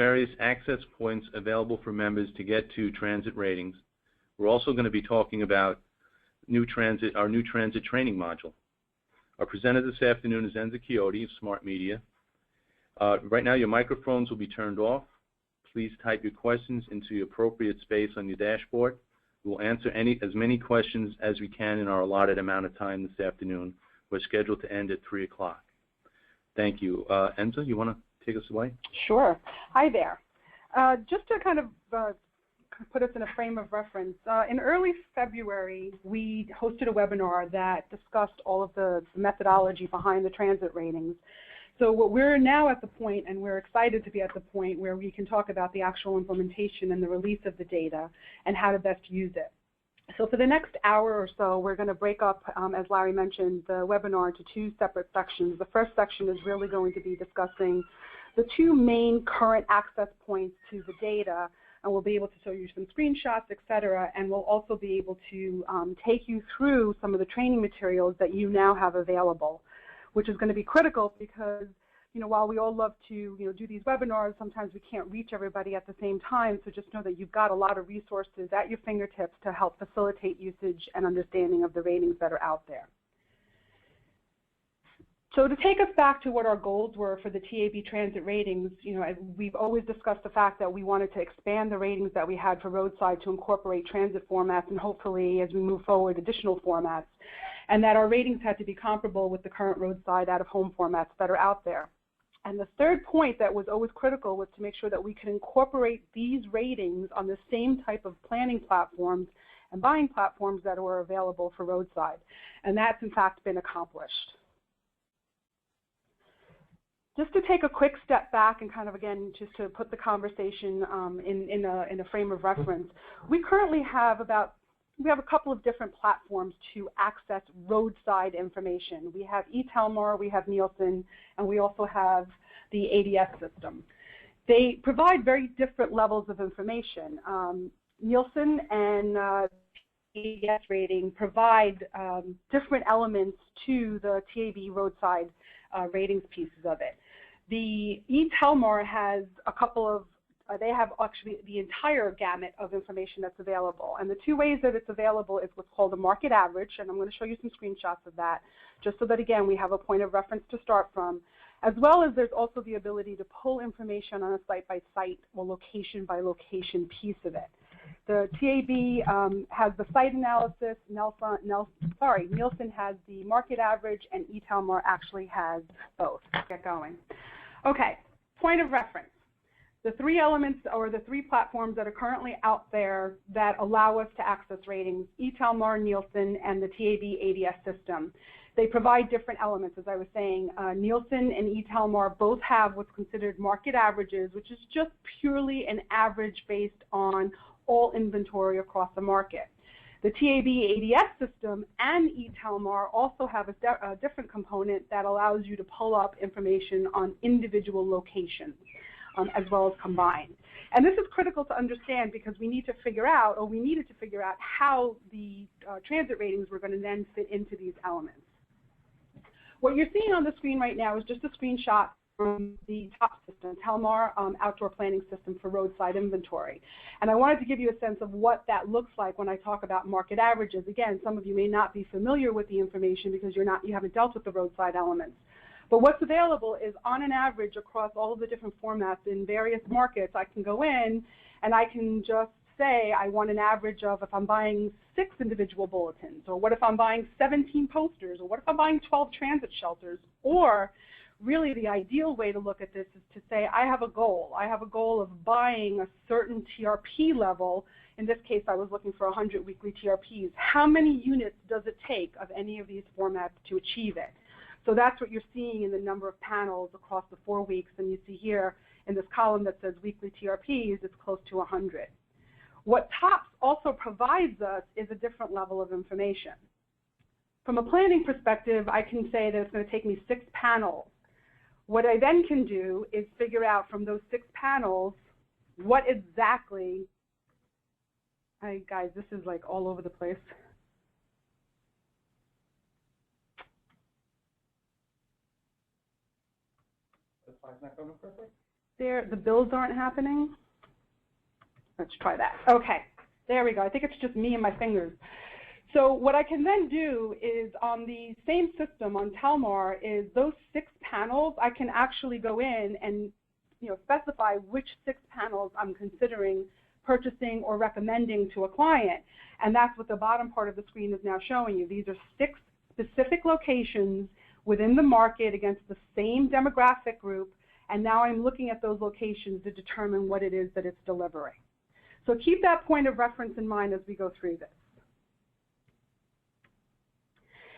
various access points available for members to get to transit ratings. We're also going to be talking about our new transit training module. Our presenter this afternoon is Enza Chiotti of Smart Media. Right now your microphones will be turned off. Please type your questions into the appropriate space on your dashboard. We'll answer as many questions as we can in our allotted amount of time this afternoon. We're scheduled to end at 3 o'clock. Thank you. Enza, you want to take us away? Sure. Hi there. Just to kind of put us in a frame of reference, in early February, we hosted a webinar that discussed all of the methodology behind the transit ratings. So what we're now at the point, and we're excited to be at the point where we can talk about the actual implementation and the release of the data and how to best use it. So for the next hour or so, we're going to break up, as Larry mentioned, the webinar into 2 separate sections. The first section is really going to be discussing the 2 main current access points to the data, and we'll be able to show you some screenshots, et cetera, and we'll also be able to take you through some of the training materials that you now have available, which is going to be critical because, while we all love to, do these webinars, sometimes we can't reach everybody at the same time. So just know that you've got a lot of resources at your fingertips to help facilitate usage and understanding of the ratings that are out there. So to take us back to what our goals were for the TAB transit ratings, we've always discussed the fact that we wanted to expand the ratings that we had for roadside to incorporate transit formats and hopefully, as we move forward, additional formats, and that our ratings had to be comparable with the current roadside out-of-home formats that are out there. And the third point that was always critical was to make sure that we could incorporate these ratings on the same type of planning platforms and buying platforms that were available for roadside. And that's, in fact, been accomplished. Just to take a quick step back and kind of, again, just to put the conversation in a frame of reference, we currently have a couple of different platforms to access roadside information. We have eTelmar, we have Nielsen, and we also have the ADS system. They provide very different levels of information. Nielsen and ADS rating provide different elements to the TAB roadside ratings pieces of it. The eTelmar has a couple of they have actually the entire gamut of information that's available. And the 2 ways that it's available is what's called a market average, and I'm going to show you some screenshots of that, just so that, again, we have a point of reference to start from, as well as there's also the ability to pull information on a site-by-site or location-by-location piece of it. The TAB has the site analysis, Nielsen has the market average, and eTelmar actually has both. Let's get going. Okay, point of reference. The 3 elements or the 3 platforms that are currently out there that allow us to access ratings, eTelmar, Nielsen, and the TAB ADS system. They provide different elements, as I was saying. Nielsen and eTelmar both have what's considered market averages, which is just purely an average based on all inventory across the market. The TAB ADS system and eTelmar also have a different component that allows you to pull up information on individual locations. As well as combined. And this is critical to understand because we need to figure out, or we needed to figure out, how the transit ratings were going to then fit into these elements. What you're seeing on the screen right now is just a screenshot from the top system, Telmar Outdoor Planning System for Roadside Inventory. And I wanted to give you a sense of what that looks like when I talk about market averages. Again, some of you may not be familiar with the information because you haven't dealt with the roadside elements. But what's available is, on an average, across all of the different formats in various markets, I can go in and I can just say I want an average of if I'm buying 6 individual bulletins, or what if I'm buying 17 posters, or what if I'm buying 12 transit shelters, or really the ideal way to look at this is to say I have a goal. I have a goal of buying a certain TRP level. In this case, I was looking for 100 weekly TRPs. How many units does it take of any of these formats to achieve it? So that's what you're seeing in the number of panels across the 4 weeks. And you see here in this column that says weekly TRPs, it's close to 100. What TOPS also provides us is a different level of information. From a planning perspective, I can say that it's going to take me 6 panels. What I then can do is figure out from those 6 panels what exactly, guys, this is like all over the place. Not going perfect? there, the builds aren't happening. Let's try that. Okay, there we go. I think it's just me and my fingers. So what I can then do is on the same system on Telmar is those 6 panels, I can actually go in and specify which 6 panels I'm considering purchasing or recommending to a client. And that's what the bottom part of the screen is now showing you. These are 6 specific locations within the market against the same demographic group, and now I'm looking at those locations to determine what it is that it's delivering. So keep that point of reference in mind as we go through this.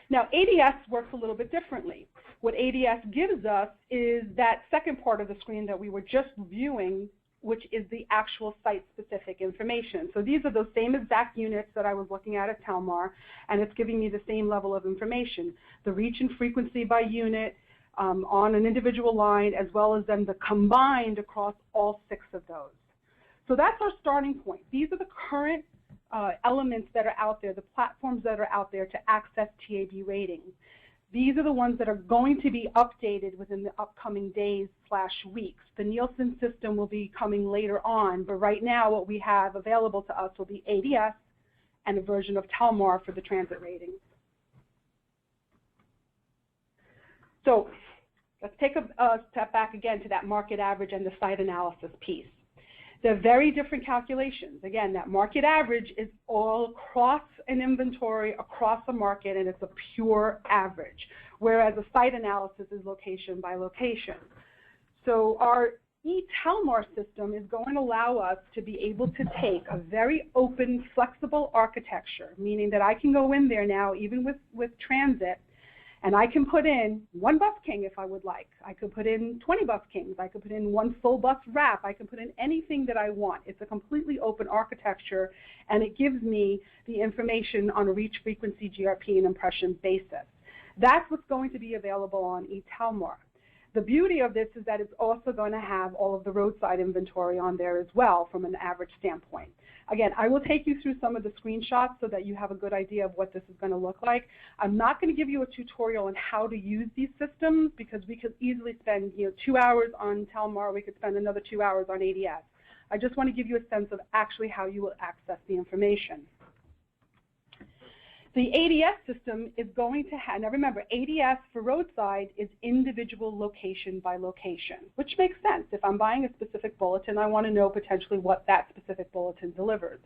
Now, ADS works a little bit differently. What ADS gives us is that second part of the screen that we were just viewing, which is the actual site-specific information. So these are those same exact units that I was looking at Telmar, and it's giving me the same level of information. The reach and frequency by unit on an individual line, as well as then the combined across all 6 of those. So that's our starting point. These are the current elements that are out there, the platforms that are out there to access TAB ratings. These are the ones that are going to be updated within the upcoming days/weeks. The Nielsen system will be coming later on, but right now what we have available to us will be ADS and a version of Telmar for the transit ratings. So let's take a step back again to that market average and the site analysis piece. They're very different calculations. Again, that market average is all across an inventory, across a market, and it's a pure average, whereas a site analysis is location by location. So our eTelmar system is going to allow us to be able to take a very open, flexible architecture, meaning that I can go in there now, even with transit, and I can put in 1 bus king if I would like. I could put in 20 bus kings. I could put in 1 full bus wrap. I can put in anything that I want. It's a completely open architecture, and it gives me the information on a reach, frequency, GRP, and impression basis. That's what's going to be available on eTelmar. The beauty of this is that it's also going to have all of the roadside inventory on there as well from an average standpoint. Again, I will take you through some of the screenshots so that you have a good idea of what this is going to look like. I'm not going to give you a tutorial on how to use these systems because we could easily spend 2 hours on Telmar. We could spend another 2 hours on ADS. I just want to give you a sense of actually how you will access the information. The ADS system is going to have, now remember, ADS for roadside is individual location by location, which makes sense. If I'm buying a specific bulletin, I want to know potentially what that specific bulletin delivers.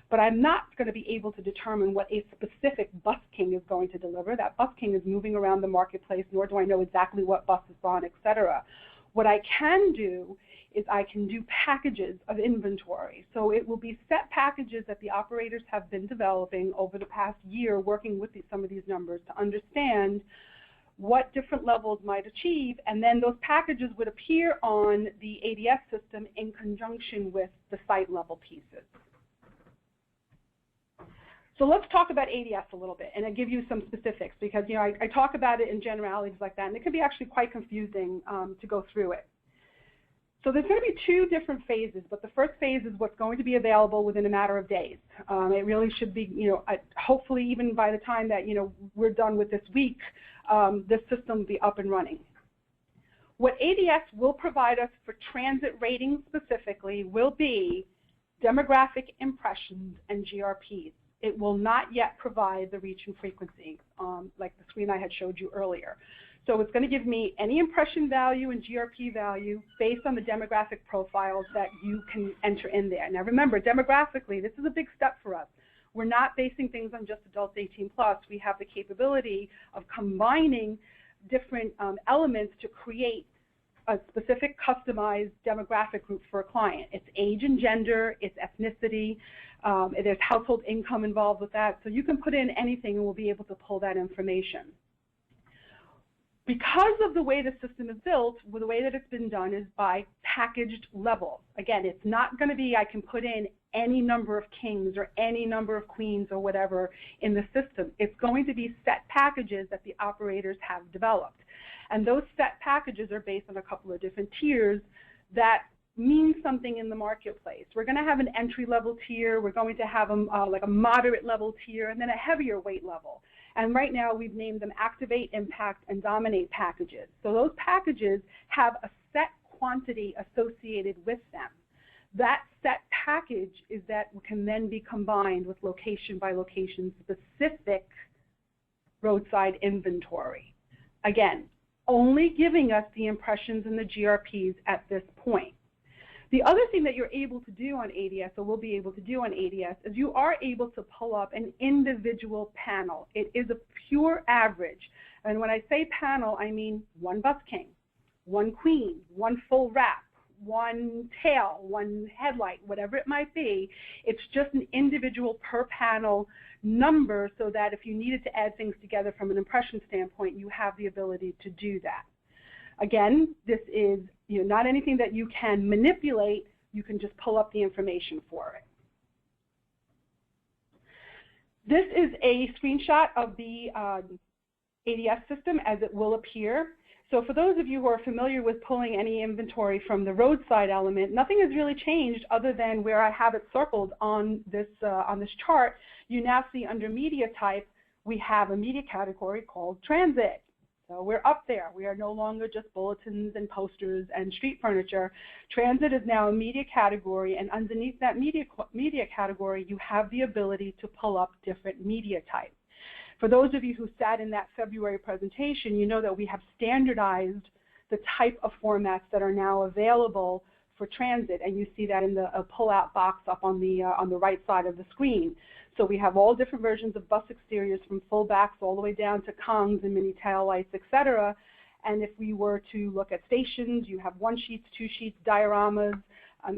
But I'm not going to be able to determine what a specific bus king is going to deliver. That bus king is moving around the marketplace, nor do I know exactly what bus it's on, et cetera. What I can do is I can do packages of inventory. So it will be set packages that the operators have been developing over the past year, working with some of these numbers to understand what different levels might achieve, and then those packages would appear on the ADS system in conjunction with the site level pieces. So let's talk about ADS a little bit, and I'll give you some specifics because I talk about it in generalities like that, and it can be actually quite confusing to go through it. So there's going to be 2 different phases, but the first phase is what's going to be available within a matter of days. It really should be, hopefully even by the time that, we're done with this week, this system will be up and running. What ADS will provide us for transit ratings specifically will be demographic impressions and GRPs. It will not yet provide the reach and frequency, like the screen I had showed you earlier. So it's going to give me any impression value and GRP value based on the demographic profiles that you can enter in there. Now remember, demographically, this is a big step for us. We're not basing things on just adults 18+. We have the capability of combining different elements to create a specific customized demographic group for a client. It's age and gender, it's ethnicity, there's household income involved with that. So you can put in anything and we'll be able to pull that information. Because of the way the system is built, the way that it's been done is by packaged levels. Again, it's not going to be I can put in any number of kings or any number of queens or whatever in the system. It's going to be set packages that the operators have developed. And those set packages are based on a couple of different tiers that mean something in the marketplace. We're going to have an entry-level tier. We're going to have like a moderate-level tier and then a heavier weight level. And right now we've named them Activate, Impact, and Dominate packages. So those packages have a set quantity associated with them. That set package is that can then be combined with location by location specific roadside inventory. Again, only giving us the impressions and the GRPs at this point. The other thing that you're able to do on ADS, or will be able to do on ADS, is you are able to pull up an individual panel. It is a pure average. And when I say panel, I mean one busking, one queen, one full wrap, one tail, one headlight, whatever it might be. It's just an individual per panel number so that if you needed to add things together from an impression standpoint, you have the ability to do that. Again, this is not anything that you can manipulate. You can just pull up the information for it. This is a screenshot of the ADS system as it will appear. So for those of you who are familiar with pulling any inventory from the roadside element, nothing has really changed other than where I have it circled on this chart. You now see under media type, we have a media category called transit. So we're up there. We are no longer just bulletins and posters and street furniture. Transit is now a media category, and underneath that media category, you have the ability to pull up different media types. For those of you who sat in that February presentation, you know that we have standardized the type of formats that are now available for transit, and you see that in the pull-out box up on the right side of the screen. So we have all different versions of bus exteriors from full backs all the way down to Kongs and mini taillights, etc. And if we were to look at stations, you have 1 sheets, 2 sheets, dioramas,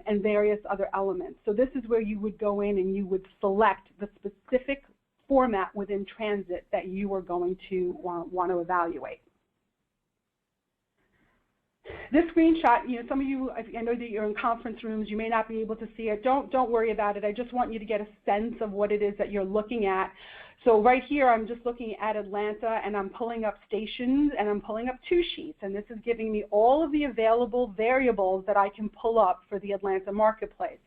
and various other elements. So this is where you would go in and you would select the specific format within transit that you are going to want to evaluate. This screenshot, some of you, I know that you're in conference rooms, you may not be able to see it. Don't worry about it. I just want you to get a sense of what it is that you're looking at. So right here, I'm just looking at Atlanta, and I'm pulling up stations, and I'm pulling up 2 sheets, and this is giving me all of the available variables that I can pull up for the Atlanta marketplace.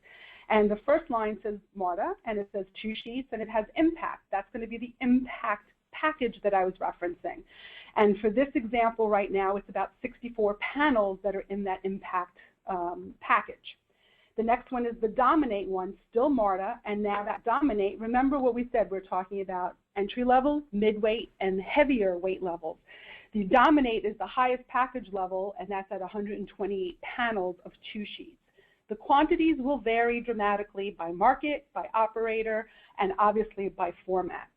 And the first line says MARTA, and it says 2 sheets, and it has impact. That's going to be the impact package that I was referencing. And for this example right now, it's about 64 panels that are in that impact package. The next one is the dominate one, still MARTA, and now that dominate, remember what we said, we're talking about entry level, mid-weight, and heavier weight levels. The dominate is the highest package level, and that's at 128 panels of 2 sheets. The quantities will vary dramatically by market, by operator, and obviously by format.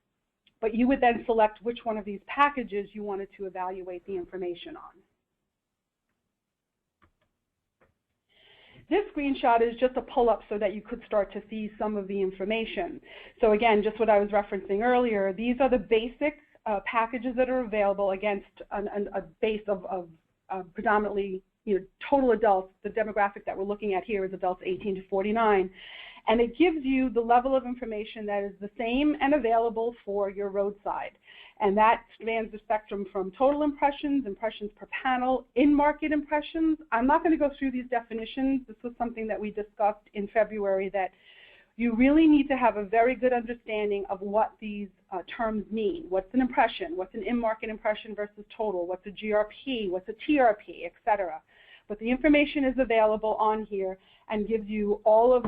But you would then select which one of these packages you wanted to evaluate the information on. This screenshot is just a pull-up so that you could start to see some of the information. So again, just what I was referencing earlier, these are the basic packages that are available against a base of predominantly total adults. The demographic that we're looking at here is adults 18 to 49. And it gives you the level of information that is the same and available for your roadside. And that spans the spectrum from total impressions, impressions per panel, in-market impressions. I'm not going to go through these definitions. This was something that we discussed in February, that you really need to have a very good understanding of what these terms mean. What's an impression? What's an in-market impression versus total? What's a GRP? What's a TRP, etc. But the information is available on here and gives you all of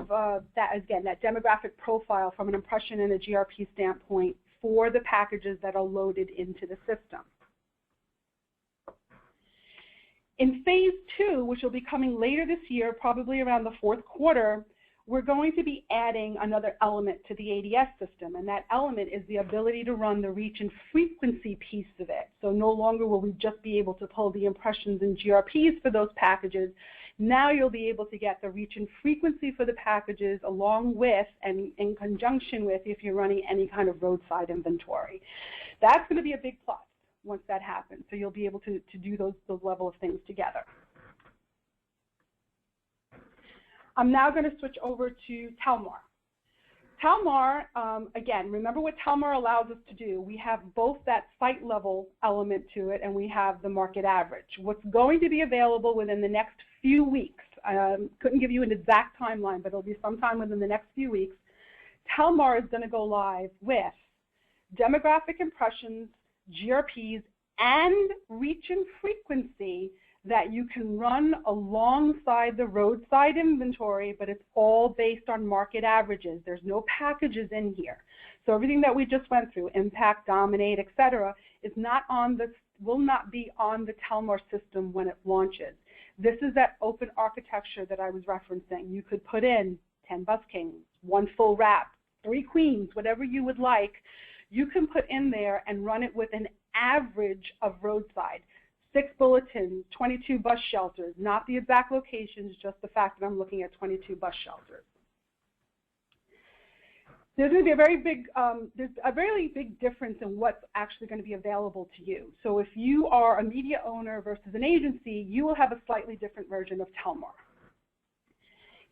that, again, that demographic profile from an impression and a GRP standpoint for the packages that are loaded into the system. In phase 2, which will be coming later this year, probably around the 4th quarter, we're going to be adding another element to the ADS system, and that element is the ability to run the reach and frequency piece of it. So no longer will we just be able to pull the impressions and GRPs for those packages. Now you'll be able to get the reach and frequency for the packages along with and in conjunction with if you're running any kind of roadside inventory. That's going to be a big plus once that happens. So you'll be able to do those level of things together. I'm now going to switch over to Telmar. Telmar, again, remember what Telmar allows us to do. We have both that site level element to it and we have the market average. What's going to be available within the next few weeks, couldn't give you an exact timeline, but it'll be sometime within the next few weeks, Telmar is going to go live with demographic impressions, GRPs, and reach and frequency that you can run alongside the roadside inventory, but it's all based on market averages. There's no packages in here. So everything that we just went through, impact, dominate, etc., is not on the, will not be on the Telmar system when it launches. This is that open architecture that I was referencing. You could put in 10 bus kings, 1 full wrap, 3 queens, whatever you would like. You can put in there and run it with an average of roadside. 6 bulletins, 22 bus shelters, not the exact locations, just the fact that I'm looking at 22 bus shelters. There's going to be a very big, there's a really big difference in what's actually going to be available to you. So if you are a media owner versus an agency, you will have a slightly different version of Telmar.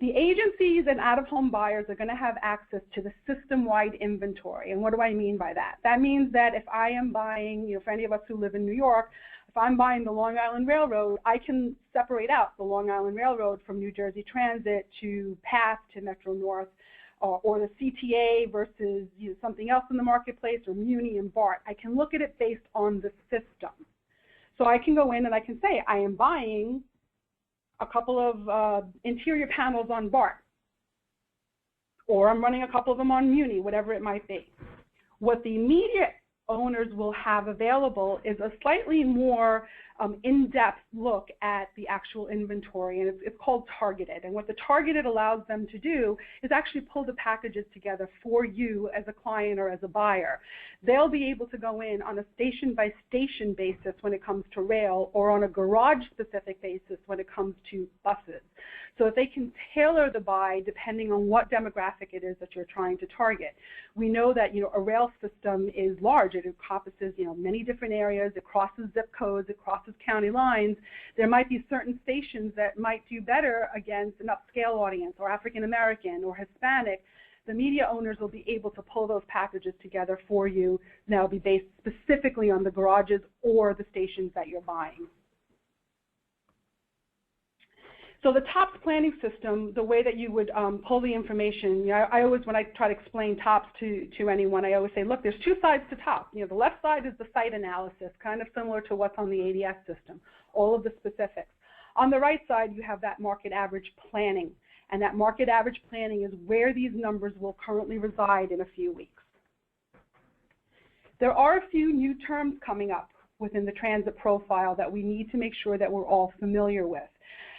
The agencies and out-of-home buyers are going to have access to the system-wide inventory. And what do I mean by that? That means that if I am buying, you know, for any of us who live in New York, if I'm buying the Long Island Railroad, I can separate out the Long Island Railroad from New Jersey Transit to PATH to Metro North, or the CTA versus, you know, something else in the marketplace, or Muni and BART. I can look at it based on the system. So I can go in and I can say, I am buying a couple of interior panels on BART, or I'm running a couple of them on Muni, whatever it might be. What the media owners will have available is a slightly more in-depth look at the actual inventory, and it's called targeted. And what the targeted allows them to do is actually pull the packages together for you as a client or as a buyer. They'll be able to go in on a station-by-station basis when it comes to rail, or on a garage-specific basis when it comes to buses. So if they can tailor the buy depending on what demographic it is that you're trying to target. We know that, you know, a rail system is large. It encompasses, you know, many different areas. It crosses zip codes. It crosses county lines. There might be certain stations that might do better against an upscale audience, or African American, or Hispanic. The media owners will be able to pull those packages together for you. And that'll be based specifically on the garages or the stations that you're buying. So the TOPS planning system, the way that you would pull the information, you know, I always, when I try to explain TOPS to anyone, I always say, look, there's 2 sides to TOPS. You know, the left side is the site analysis, kind of similar to what's on the ADS system, all of the specifics. On the right side, you have that market average planning, and that market average planning is where these numbers will currently reside in a few weeks. There are a few new terms coming up within the transit profile that we need to make sure that we're all familiar with.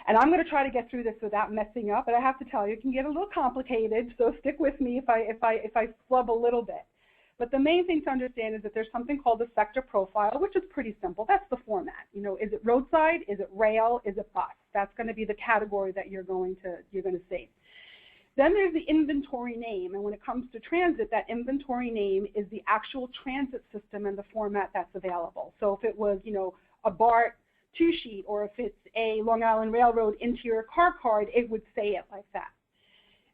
And I'm going to try to get through this without messing up, but I have to tell you, it can get a little complicated, so stick with me if I flub a little bit. But the main thing to understand is that there's something called the sector profile, which is pretty simple. That's the format. You know, is it roadside? Is it rail? Is it bus? That's going to be the category that you're going to see. Then there's the inventory name, and when it comes to transit, that inventory name is the actual transit system and the format that's available. So if it was, you know, a BART 2-sheet, or if it's a Long Island Railroad interior car card, it would say it like that.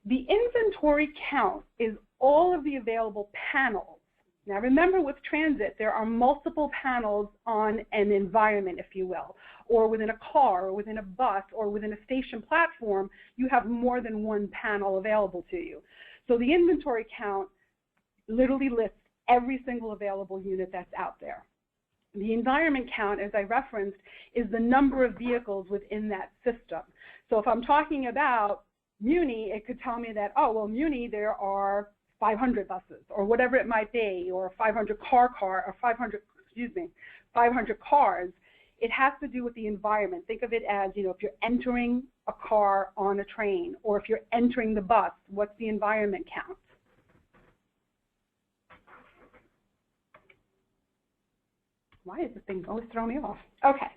The inventory count is all of the available panels. Now remember, with transit, there are multiple panels on an environment, if you will, or within a car, or within a bus, or within a station platform, you have more than 1 panel available to you. So the inventory count literally lists every single available unit that's out there. The environment count, as I referenced, is the number of vehicles within that system. So if I'm talking about Muni, it could tell me that, oh, well, Muni, there are 500 buses, or whatever it might be, or 500 or 500 cars. It has to do with the environment. Think of it as, you know, if you're entering a car on a train, or if you're entering the bus, what's the environment count? Why is this thing always throwing me off? Okay,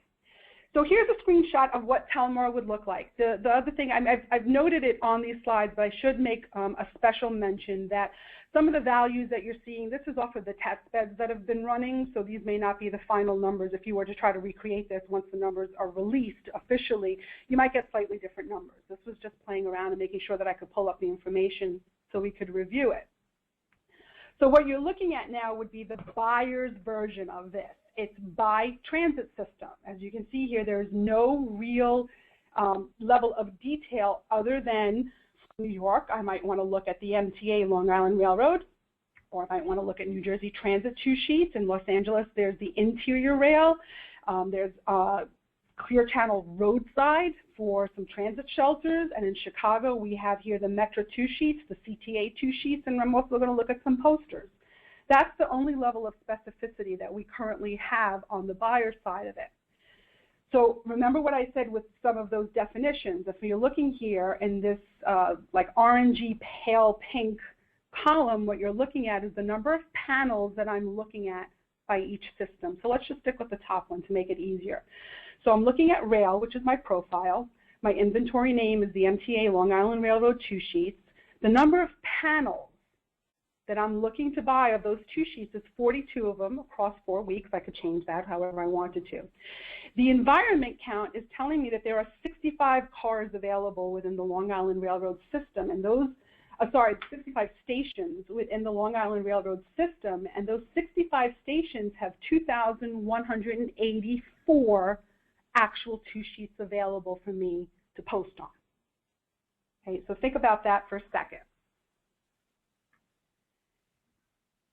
so here's a screenshot of what Telmar would look like. The other thing, I've noted it on these slides, but I should make a special mention that some of the values that you're seeing, this is off of the test beds that have been running, so these may not be the final numbers. If you were to try to recreate this once the numbers are released officially, you might get slightly different numbers. This was just playing around and making sure that I could pull up the information so we could review it. So what you're looking at now would be the buyer's version of this. It's by transit system. As you can see here, there's no real level of detail other than New York. I might want to look at the MTA Long Island Railroad, or I might want to look at New Jersey Transit 2 sheets. In Los Angeles, there's the interior rail. There's Clear Channel Roadside for some transit shelters, and in Chicago we have here the Metro 2 sheets, the CTA 2 sheets, and I'm also going to look at some posters. That's the only level of specificity that we currently have on the buyer side of it. So remember what I said with some of those definitions. If you're looking here in this like orangey pale pink column, what you're looking at is the number of panels that I'm looking at by each system. So let's just stick with the top one to make it easier. So I'm looking at rail, which is my profile. My inventory name is the MTA Long Island Railroad 2 sheets. The number of panels that I'm looking to buy of those 2 sheets is 42 of them across 4 weeks. I could change that however I wanted to. The environment count is telling me that there are 65 cars available within the Long Island Railroad system, and those 65 stations within the Long Island Railroad system, and those 65 stations have 2,184 actual 2 sheets available for me to post on. Okay, so think about that for a second.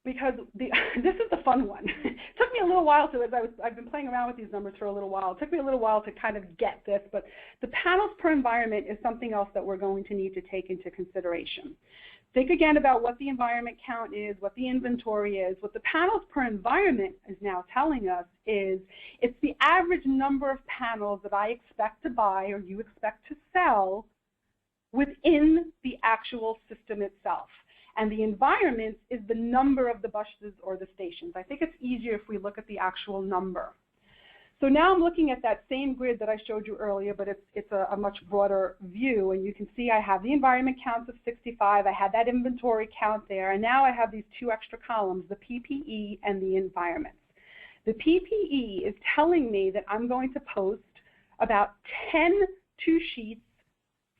Because this is the fun one. It took me a little while to, I've been playing around with these numbers for a little while. It took me a little while to kind of get this, but the panels per environment is something else that we're going to need to take into consideration. Think again about what the environment count is, what the inventory is. What the panels per environment is now telling us is it's the average number of panels that I expect to buy or you expect to sell within the actual system itself. And the environment is the number of the buses or the stations. I think it's easier if we look at the actual number. So now I'm looking at that same grid that I showed you earlier, but it's a much broader view. And you can see I have the environment counts of 65. I had that inventory count there. And now I have these 2 extra columns, the PPE and the environments. The PPE is telling me that I'm going to post about 10 2 sheets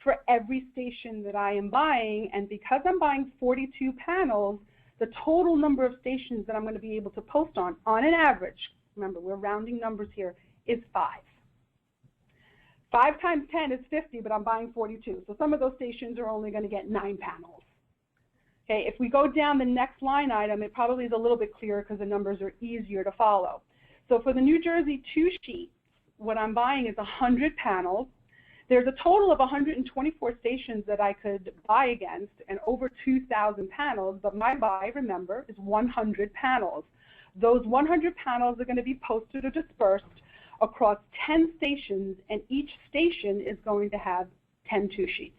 for every station that I am buying, and because I'm buying 42 panels, the total number of stations that I'm going to be able to post on an average, remember we're rounding numbers here, is 5. 5 times 10 is 50, but I'm buying 42, so some of those stations are only going to get 9 panels. Okay, if we go down the next line item, it probably is a little bit clearer because the numbers are easier to follow. So for the New Jersey 2 sheets, what I'm buying is 100 panels. There's a total of 124 stations that I could buy against and over 2,000 panels, but my buy, remember, is 100 panels. Those 100 panels are going to be posted or dispersed across 10 stations, and each station is going to have 10 2 sheets.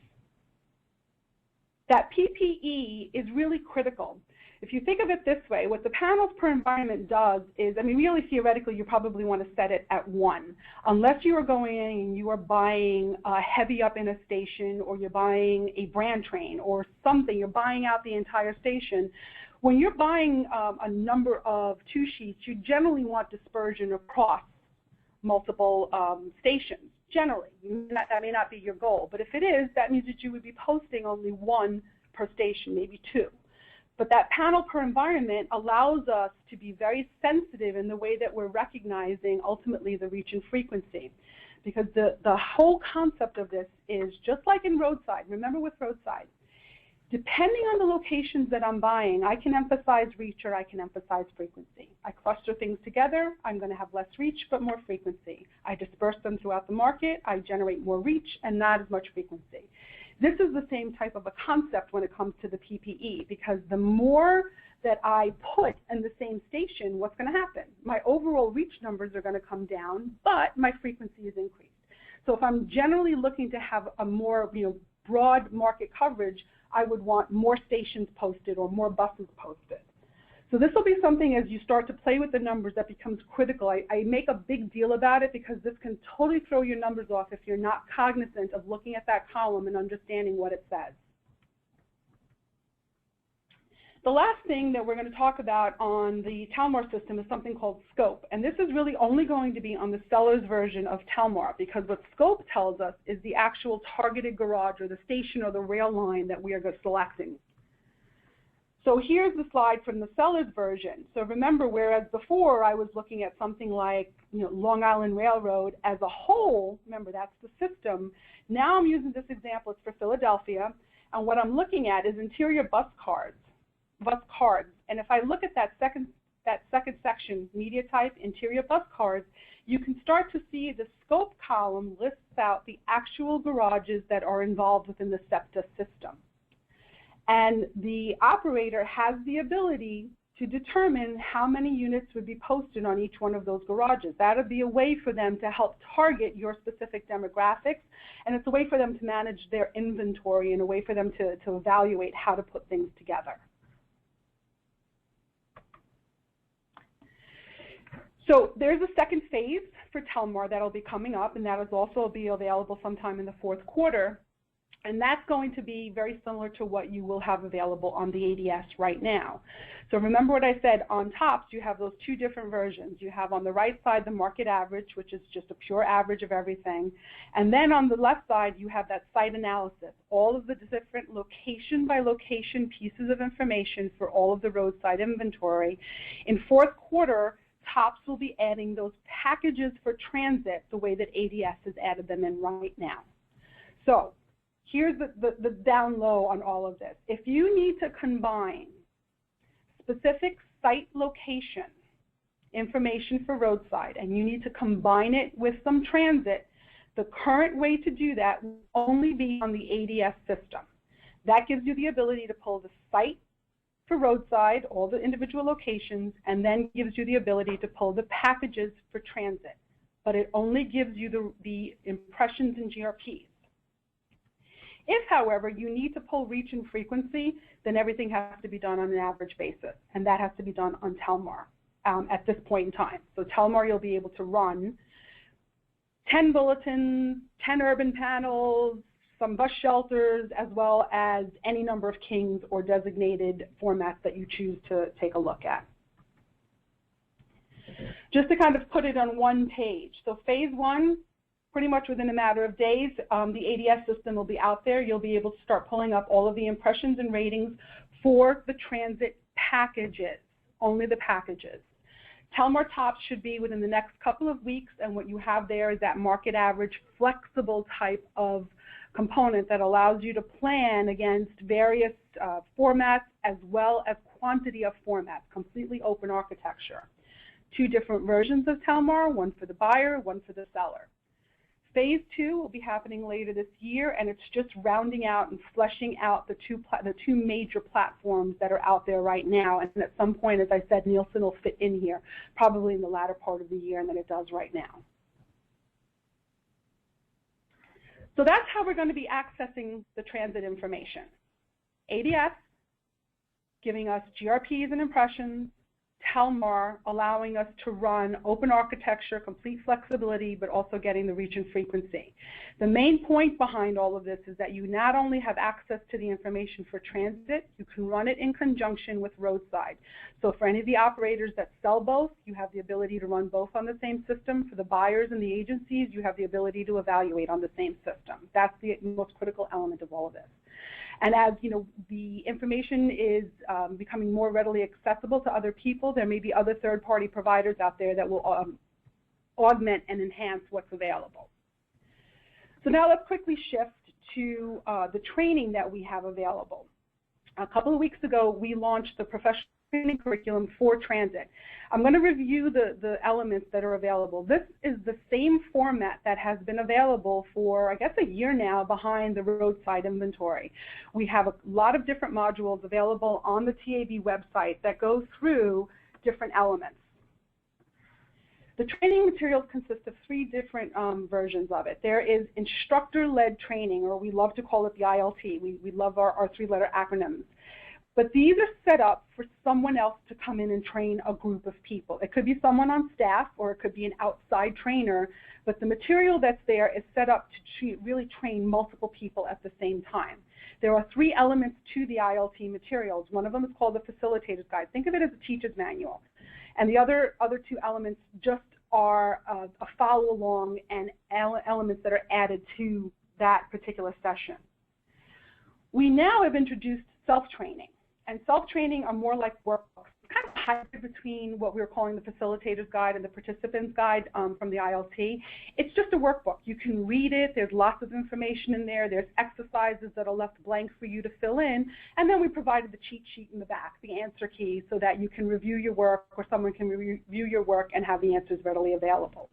That PPE is really critical. If you think of it this way, what the panels per environment does is, I mean, really theoretically, you probably want to set it at 1. Unless you are going in and you are buying heavy up in a station, or you're buying a brand train or something, you're buying out the entire station. When you're buying a number of 2 sheets, you generally want dispersion across multiple stations, generally. That may not be your goal, but if it is, that means that you would be posting only 1 per station, maybe 2. But that panel per environment allows us to be very sensitive in the way that we're recognizing ultimately the reach and frequency. Because the whole concept of this is just like in roadside. Remember with roadside, depending on the locations that I'm buying, I can emphasize reach or I can emphasize frequency. I cluster things together, I'm going to have less reach but more frequency. I disperse them throughout the market, I generate more reach and not as much frequency. This is the same type of a concept when it comes to the PPE, because the more that I put in the same station, what's going to happen? My overall reach numbers are going to come down, but my frequency is increased. So if I'm generally looking to have a more broad market coverage, I would want more stations posted or more buses posted. So this will be something as you start to play with the numbers that becomes critical. I make a big deal about it because this can totally throw your numbers off if you're not cognizant of looking at that column and understanding what it says. The last thing that we're going to talk about on the Telmar system is something called scope. And this is really only going to be on the seller's version of Telmar, because what scope tells us is the actual targeted garage or the station or the rail line that we are selecting. So here's the slide from the seller's version. So remember, whereas before I was looking at something like Long Island Railroad as a whole, remember that's the system, now I'm using this example, it's for Philadelphia, and what I'm looking at is interior bus cards. And if I look at that second section, media type, interior bus cards, you can start to see the scope column lists out the actual garages that are involved within the SEPTA system. And the operator has the ability to determine how many units would be posted on each one of those garages. That would be a way for them to help target your specific demographics, and it's a way for them to manage their inventory and a way for them to evaluate how to put things together. So there's a second phase for Telmar that'll be coming up, and that will also be available sometime in the fourth quarter. And that's going to be very similar to what you will have available on the ADS right now. So remember what I said, on TOPS you have those two different versions. You have on the right side the market average, which is just a pure average of everything. And then on the left side you have that site analysis, all of the different location by location pieces of information for all of the roadside inventory. In fourth quarter, TOPS will be adding those packages for transit the way that ADS has added them in right now. So here's the down low on all of this. If you need to combine specific site location information for roadside and you need to combine it with some transit, the current way to do that will only be on the ADS system. That gives you the ability to pull the site for roadside, all the individual locations, and then gives you the ability to pull the packages for transit. But it only gives you the impressions and GRPs. If, however, you need to pull reach and frequency, then everything has to be done on an average basis, and that has to be done on Telmar at this point in time. So Telmar, you'll be able to run 10 bulletins, 10 urban panels, some bus shelters, as well as any number of kings or designated formats that you choose to take a look at. Just to kind of put it on one page. So phase one, pretty much within a matter of days, the ADS system will be out there. You'll be able to start pulling up all of the impressions and ratings for the transit packages, only the packages. Telmar TOPS should be within the next couple of weeks, and what you have there is that market average flexible type of component that allows you to plan against various formats as well as quantity of formats, completely open architecture. Two different versions of Telmar, one for the buyer, one for the seller. Phase two will be happening later this year, and it's just rounding out and fleshing out the two major platforms that are out there right now. And at some point, as I said, Nielsen will fit in here, probably in the latter part of the year than it does right now. So that's how we're going to be accessing the transit information. ADS, giving us GRPs and impressions. Telmar, allowing us to run open architecture, complete flexibility, but also getting the reach and frequency. The main point behind all of this is that you not only have access to the information for transit, you can run it in conjunction with roadside. So for any of the operators that sell both, you have the ability to run both on the same system. For the buyers and the agencies, you have the ability to evaluate on the same system. That's the most critical element of all of this. And as you know, the information is becoming more readily accessible to other people, there may be other third-party providers out there that will augment and enhance what's available. So now let's quickly shift to the training that we have available. A couple of weeks ago, we launched the professional training curriculum for transit. I'm going to review the elements that are available. This is the same format that has been available for, I guess, a year now behind the roadside inventory. We have a lot of different modules available on the TAB website that go through different elements. The training materials consist of three different versions of it. There is instructor-led training, or we love to call it the ILT. We love our three-letter acronyms. But these are set up for someone else to come in and train a group of people. It could be someone on staff, or it could be an outside trainer, but the material that's there is set up to really train multiple people at the same time. There are three elements to the ILT materials. One of them is called the Facilitator's Guide. Think of it as a teacher's manual. And the other two elements just are a follow-along and elements that are added to that particular session. We now have introduced self-training. And self-training are more like workbooks, kind of hybrid between what we were calling the Facilitator's Guide and the Participant's Guide from the ILT. It's just a workbook. You can read it. There's lots of information in there. There's exercises that are left blank for you to fill in. And then we provided the cheat sheet in the back, the answer key, so that you can review your work or someone can review your work and have the answers readily available.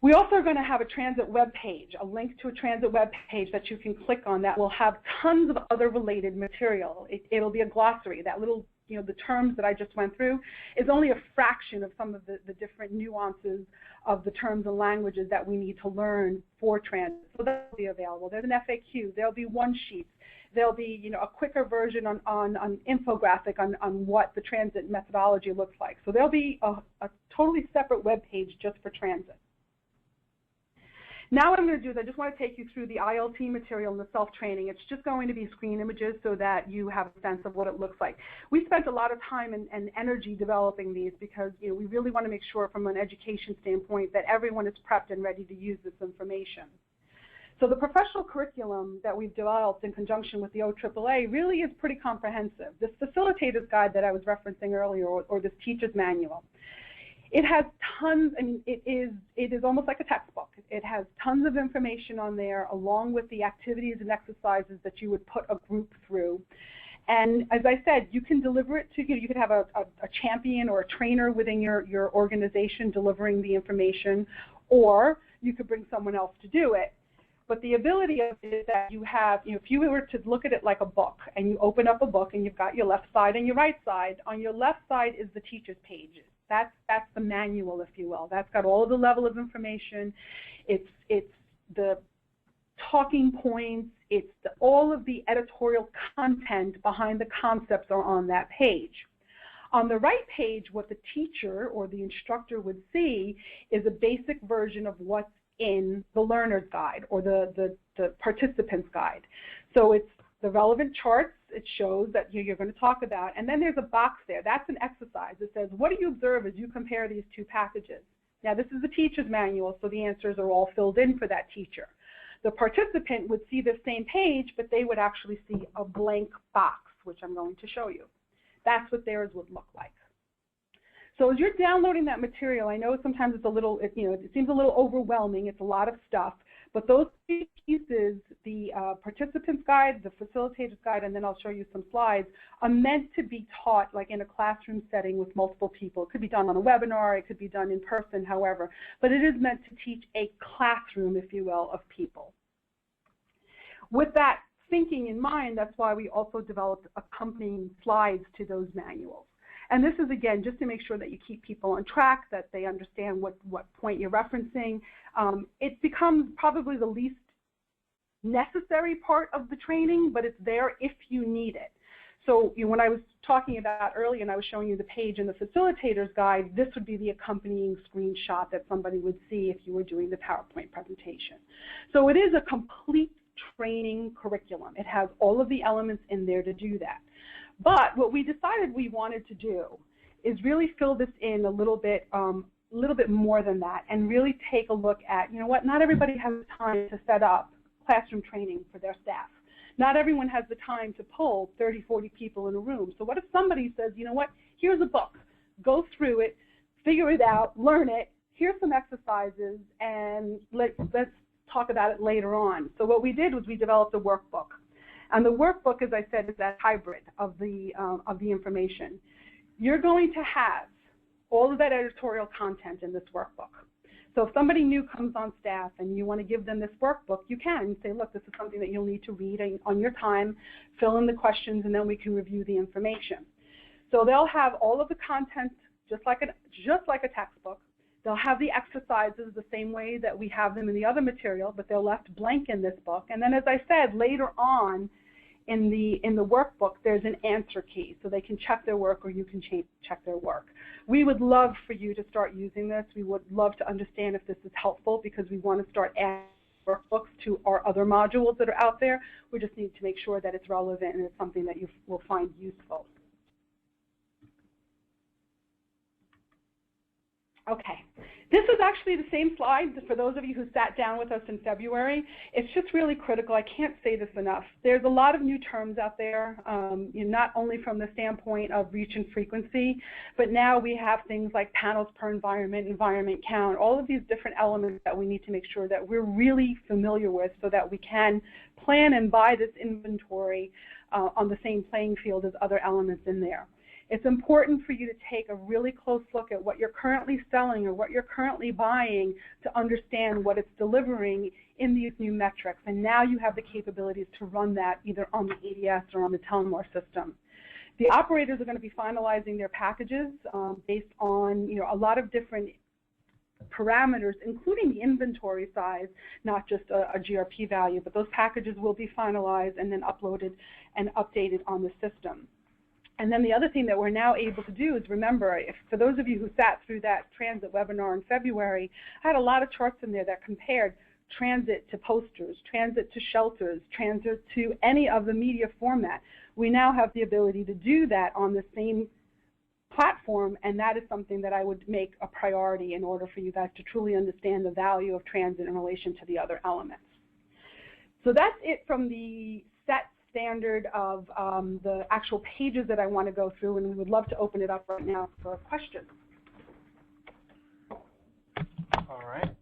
We also are going to have a transit web page, a link to a transit web page that you can click on that will have tons of other related material. It'll be a glossary. That little, the terms that I just went through is only a fraction of some of the different nuances of the terms and languages that we need to learn for transit. So that'll be available. There's an FAQ. There'll be one sheet. There'll be, a quicker version on infographic on what the transit methodology looks like. So there'll be a totally separate web page just for transit. Now what I'm going to do is I just want to take you through the ILT material and the self-training. It's just going to be screen images so that you have a sense of what it looks like. We spent a lot of time and energy developing these because we really want to make sure from an education standpoint that everyone is prepped and ready to use this information. So the professional curriculum that we've developed in conjunction with the OAAA really is pretty comprehensive. This facilitator's guide that I was referencing earlier, or this teacher's manual, it has tons, it is almost like a textbook. It has tons of information on there along with the activities and exercises that you would put a group through. And as I said, you can deliver it to, you could have a champion or a trainer within your organization delivering the information, or you could bring someone else to do it. But the ability of it is that you have, if you were to look at it like a book, and you open up a book and you've got your left side and your right side, on your left side is the teacher's pages. That's the manual, if you will. That's got all of the level of information. It's the talking points. It's all of the editorial content behind the concepts are on that page. On the right page, what the teacher or the instructor would see is a basic version of what's in the learner's guide or the participant's guide. So it's the relevant charts. It shows that you're going to talk about, and then there's a box there. That's an exercise. It says, what do you observe as you compare these two packages? Now, this is the teacher's manual, so the answers are all filled in for that teacher. The participant would see the same page, but they would actually see a blank box, which I'm going to show you. That's what theirs would look like. So as you're downloading that material, I know sometimes it's a little, it seems a little overwhelming. It's a lot of stuff. But those three pieces, the participant's guide, the facilitator's guide, and then I'll show you some slides, are meant to be taught like in a classroom setting with multiple people. It could be done on a webinar. It could be done in person, however. But it is meant to teach a classroom, if you will, of people. With that thinking in mind, that's why we also developed accompanying slides to those manuals. And this is, again, just to make sure that you keep people on track, that they understand what point you're referencing. It becomes probably the least necessary part of the training, but it's there if you need it. So when I was talking about earlier and I was showing you the page in the facilitator's guide, this would be the accompanying screenshot that somebody would see if you were doing the PowerPoint presentation. So it is a complete training curriculum. It has all of the elements in there to do that. But what we decided we wanted to do is really fill this in a little bit more than that, and really take a look at, not everybody has time to set up classroom training for their staff. Not everyone has the time to pull 30, 40 people in a room. So what if somebody says, here's a book, go through it, figure it out, learn it, here's some exercises, and let's talk about it later on. So what we did was we developed a workbook. And the workbook, as I said, is that hybrid of the information. You're going to have all of that editorial content in this workbook. So if somebody new comes on staff and you want to give them this workbook, you can say, look, this is something that you'll need to read on your time, fill in the questions, and then we can review the information. So they'll have all of the content just like a textbook. They'll have the exercises the same way that we have them in the other material, but they're left blank in this book. And then, as I said, later on in the workbook, there's an answer key, so they can check their work or you can check their work. We would love for you to start using this. We would love to understand if this is helpful, because we want to start adding workbooks to our other modules that are out there. We just need to make sure that it's relevant and it's something that you will find useful. Okay, this is actually the same slide for those of you who sat down with us in February. It's just really critical. I can't say this enough. There's a lot of new terms out there, not only from the standpoint of reach and frequency, but now we have things like panels per environment, environment count, all of these different elements that we need to make sure that we're really familiar with so that we can plan and buy this inventory on the same playing field as other elements in there. It's important for you to take a really close look at what you're currently selling or what you're currently buying to understand what it's delivering in these new metrics. And now you have the capabilities to run that either on the ADS or on the Telmar system. The operators are going to be finalizing their packages based on a lot of different parameters, including the inventory size, not just a GRP value, but those packages will be finalized and then uploaded and updated on the system. And then the other thing that we're now able to do is, remember, for those of you who sat through that transit webinar in February, I had a lot of charts in there that compared transit to posters, transit to shelters, transit to any of the media format. We now have the ability to do that on the same platform, and that is something that I would make a priority in order for you guys to truly understand the value of transit in relation to the other elements. So that's it from the set standard of the actual pages that I want to go through, and we would love to open it up right now for questions. All right.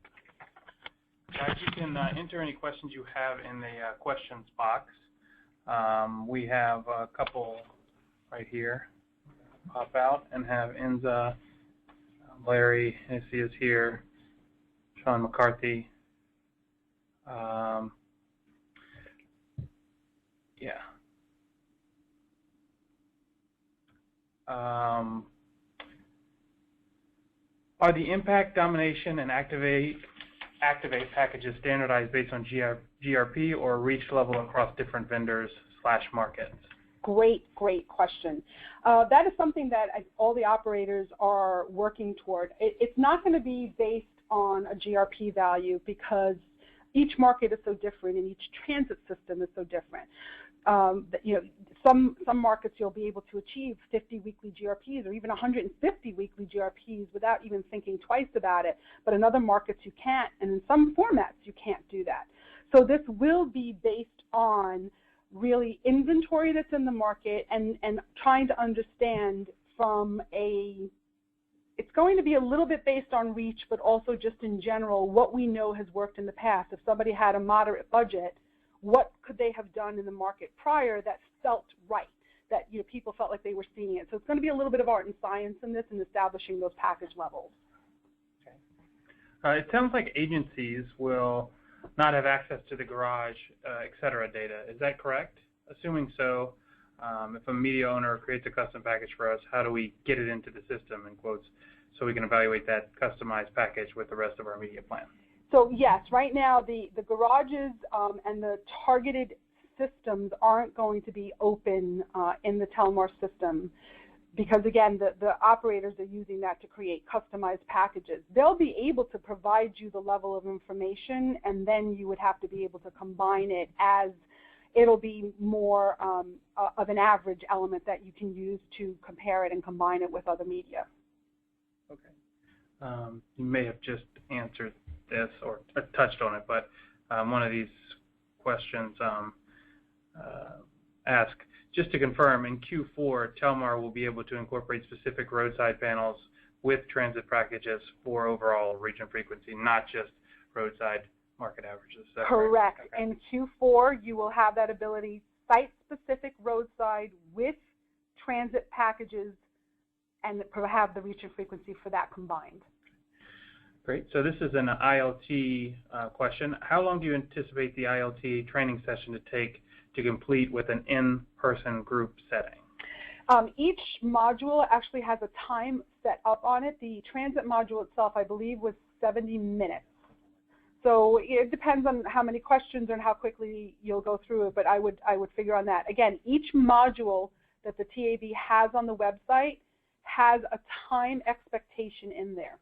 Guys, you can enter any questions you have in the questions box. We have a couple right here. Pop out and have Enza, Larry, I see is here, Sean McCarthy. Yeah. Are the impact, domination, and activate packages standardized based on GRP or reach level across different vendors/markets? Great question. That is something that all the operators are working toward. It's not going to be based on a GRP value because each market is so different and each transit system is so different. Some markets you'll be able to achieve 50 weekly GRPs or even 150 weekly GRPs without even thinking twice about it, but in other markets you can't, and in some formats you can't do that. So this will be based on really inventory that's in the market and trying to understand from it's going to be a little bit based on reach, but also just in general what we know has worked in the past. If somebody had a moderate budget, what could they have done in the market prior that felt right, that people felt like they were seeing it. So it's going to be a little bit of art and science in this and establishing those package levels. Okay. It sounds like agencies will not have access to the garage, et cetera data. Is that correct? Assuming so, if a media owner creates a custom package for us, how do we get it into the system, in quotes, so we can evaluate that customized package with the rest of our media plan? So yes, right now the garages and the targeted systems aren't going to be open in the Telmar system because, again, the operators are using that to create customized packages. They'll be able to provide you the level of information, and then you would have to be able to combine it as it'll be more of an average element that you can use to compare it and combine it with other media. Okay. You may have just answered this or touched on it, but one of these questions ask, just to confirm, in Q4, Telmar will be able to incorporate specific roadside panels with transit packages for overall reach and frequency, not just roadside market averages. Correct. Right? Okay. In Q4, you will have that ability, site-specific roadside with transit packages, and have the reach and frequency for that combined. Great. So this is an ILT question. How long do you anticipate the ILT training session to take to complete with an in-person group setting? Each module actually has a time set up on it. The transit module itself, I believe, was 70 minutes. So it depends on how many questions and how quickly you'll go through it, but I would figure on that. Again, each module that the TAB has on the website has a time expectation in there.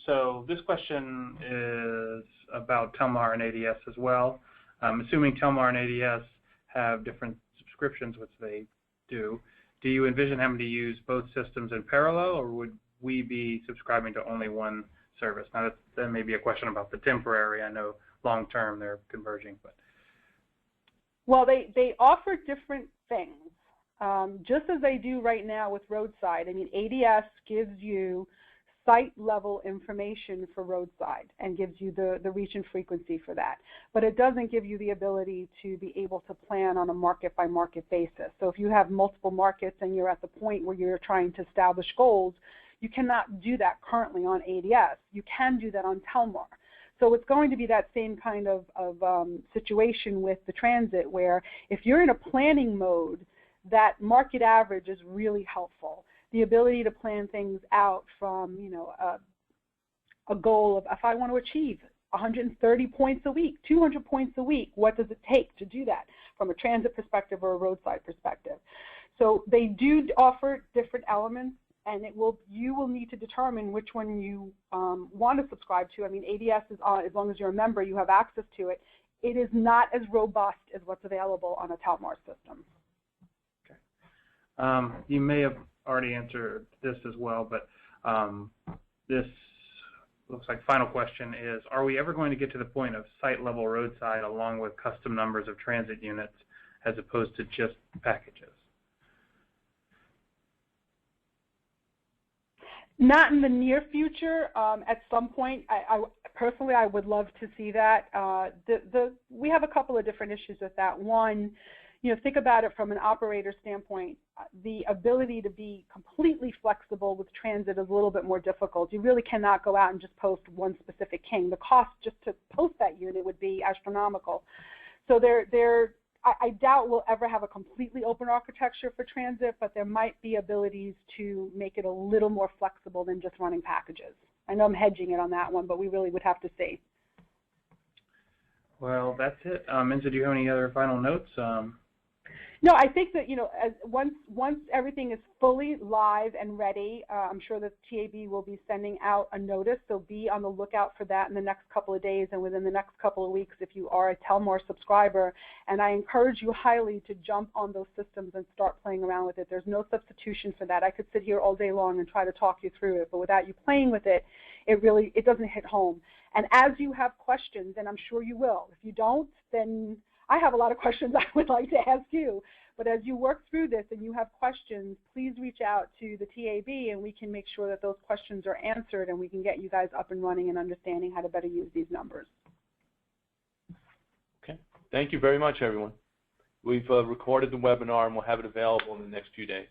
So this question is about Telmar and ADS as well. Assuming Telmar and ADS have different subscriptions, which they do you envision having to use both systems in parallel, or would we be subscribing to only one service? Now, that may be a question about the temporary. I know long-term they're converging. But well, they offer different things, just as they do right now with roadside. I mean, ADS gives you site-level information for roadside and gives you the reach and frequency for that. But it doesn't give you the ability to be able to plan on a market-by-market basis. So if you have multiple markets and you're at the point where you're trying to establish goals, you cannot do that currently on ADS. You can do that on Telmar. So it's going to be that same kind of situation with the transit, where if you're in a planning mode, that market average is really helpful. The ability to plan things out from, you know, a goal of, if I want to achieve 130 points a week, 200 points a week, what does it take to do that from a transit perspective or a roadside perspective? So they do offer different elements, and you will need to determine which one you want to subscribe to. I mean, ADS is on, as long as you're a member, you have access to it. It is not as robust as what's available on a Telmar system. Okay. You may have already answered this as well, but this looks like final question is, are we ever going to get to the point of site-level roadside along with custom numbers of transit units as opposed to just packages? Not in the near future. At some point, personally, I would love to see that. We have a couple of different issues with that. One, you know, think about it from an operator standpoint. The ability to be completely flexible with transit is a little bit more difficult. You really cannot go out and just post one specific king. The cost just to post that unit would be astronomical. So I doubt we'll ever have a completely open architecture for transit, but there might be abilities to make it a little more flexible than just running packages. I know I'm hedging it on that one, but we really would have to see. Well, that's it. Minza, do you have any other final notes? No, I think that, you know, once everything is fully live and ready, I'm sure the TAB will be sending out a notice, so be on the lookout for that in the next couple of days and within the next couple of weeks if you are a Telmar subscriber. And I encourage you highly to jump on those systems and start playing around with it. There's no substitution for that. I could sit here all day long and try to talk you through it, but without you playing with it, it doesn't hit home. And as you have questions, and I'm sure you will, if you don't, then I have a lot of questions I would like to ask you, but as you work through this and you have questions, please reach out to the TAB and we can make sure that those questions are answered and we can get you guys up and running and understanding how to better use these numbers. Okay. Thank you very much, everyone. We've recorded the webinar and we'll have it available in the next few days.